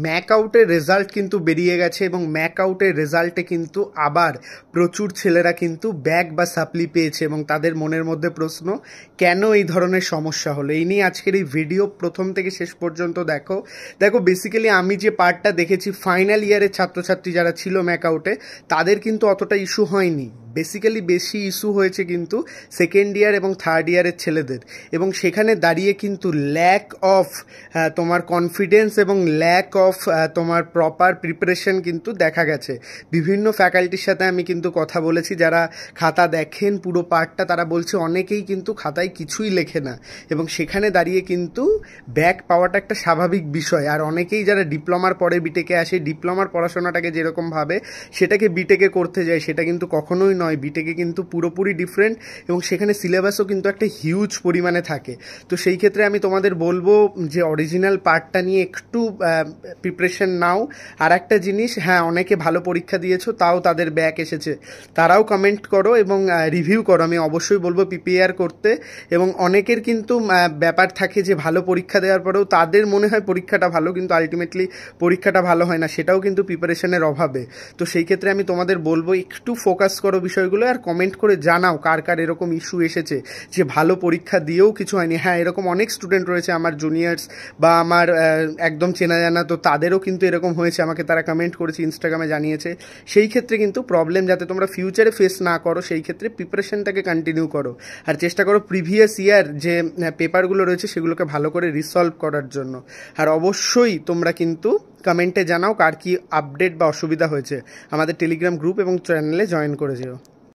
Mac আউটের result কিন্তু বেরিয়ে গেছে এবং ম্যাক আউটের রেজাল্টে কিন্তু আবার প্রচুর ছেলেরা কিন্তু ব্যাক বা সাপ্লি পেয়েছে এবং তাদের মনের মধ্যে প্রশ্ন, কেন এই ধরনের সমস্যা হলো? এই নিয়ে আজকের এই ভিডিও প্রথম থেকে শেষ পর্যন্ত দেখো। বেসিক্যালি আমি যে পার্টটা দেখেছি, ফাইনাল ইয়ারের ছাত্রছাত্রী যারা ছিল ম্যাক আউটে তাদের কিন্তু অতটা ইস্যু হয়নি। বেসিক্যালি বেশি ইস্যু হয়েছে কিন্তু সেকেন্ড ইয়ার এবং থার্ড ইয়ারের ছেলেদের, এবং সেখানে দাঁড়িয়ে কিন্তু ল্যাক অফ তোমার কনফিডেন্স এবং ল্যাক অফ তোমার প্রপার প্রিপারেশন কিন্তু দেখা গেছে। বিভিন্ন ফ্যাকাল্টির সাথে আমি কিন্তু কথা বলেছি যারা খাতা দেখেন পুরো পার্টটা, তারা বলছে অনেকেই কিন্তু খাতায় কিছুই লেখে না, এবং সেখানে দাঁড়িয়ে কিন্তু ব্যাক পাওয়াটা একটা স্বাভাবিক বিষয়। আর অনেকেই যারা ডিপ্লোমার পরে বিটেকে আসে, ডিপ্লোমার পড়াশোনাটাকে যেরকম ভাবে সেটাকে বিটেকে করতে যায়, সেটা কিন্তু কখনোই নয়। বিটেকে কিন্তু পুরোপুরি ডিফারেন্ট, এবং সেখানে সিলেবাসও কিন্তু একটা হিউজ পরিমাণে থাকে। তো সেই ক্ষেত্রে আমি তোমাদের বলবো যে অরিজিনাল পার্টটা নিয়ে একটু প্রিপারেশন নাও। আর একটা জিনিস, হ্যাঁ, অনেকে ভালো পরীক্ষা দিয়েছো তাও তাদের ব্যাক এসেছে, তারাও কমেন্ট করো এবং রিভিউ করো। আমি অবশ্যই বলবো প্রিপেয়ার করতে। এবং অনেকের কিন্তু ব্যাপার থাকে যে ভালো পরীক্ষা দেওয়ার পরেও তাদের মনে হয় পরীক্ষাটা ভালো, কিন্তু আলটিমেটলি পরীক্ষাটা ভালো হয় না, সেটাও কিন্তু প্রিপারেশনের অভাবে। তো সেই ক্ষেত্রে আমি তোমাদের বলবো একটু ফোকাস করো বিষয়গুলো, আর কমেন্ট করে জানাও কার কার এরকম ইস্যু এসেছে যে ভালো পরীক্ষা দিয়েও কিছু হয়নি। হ্যাঁ, এরকম অনেক স্টুডেন্ট রয়েছে আমার জুনিয়র্স বা আমার একদম চেনা জানা, তো তাদেরও কিন্তু এরকম হয়েছে, আমাকে তারা কমেন্ট করেছে, ইনস্টাগ্রামে জানিয়েছে। সেই ক্ষেত্রে কিন্তু প্রবলেম যাতে তোমরা ফিউচারে ফেস না করো, সেই ক্ষেত্রে প্রিপারেশনটাকে কন্টিনিউ করো, আর চেষ্টা করো প্রিভিয়াস ইয়ার যে পেপারগুলো রয়েছে সেগুলোকে ভালো করে রিসলভ করার জন্য। আর অবশ্যই তোমরা কিন্তু কমেন্টে জানাও কার কি আপডেট বা অসুবিধা হয়েছে। আমাদের টেলিগ্রাম গ্রুপ এবং চ্যানেলে জয়েন করে যেও।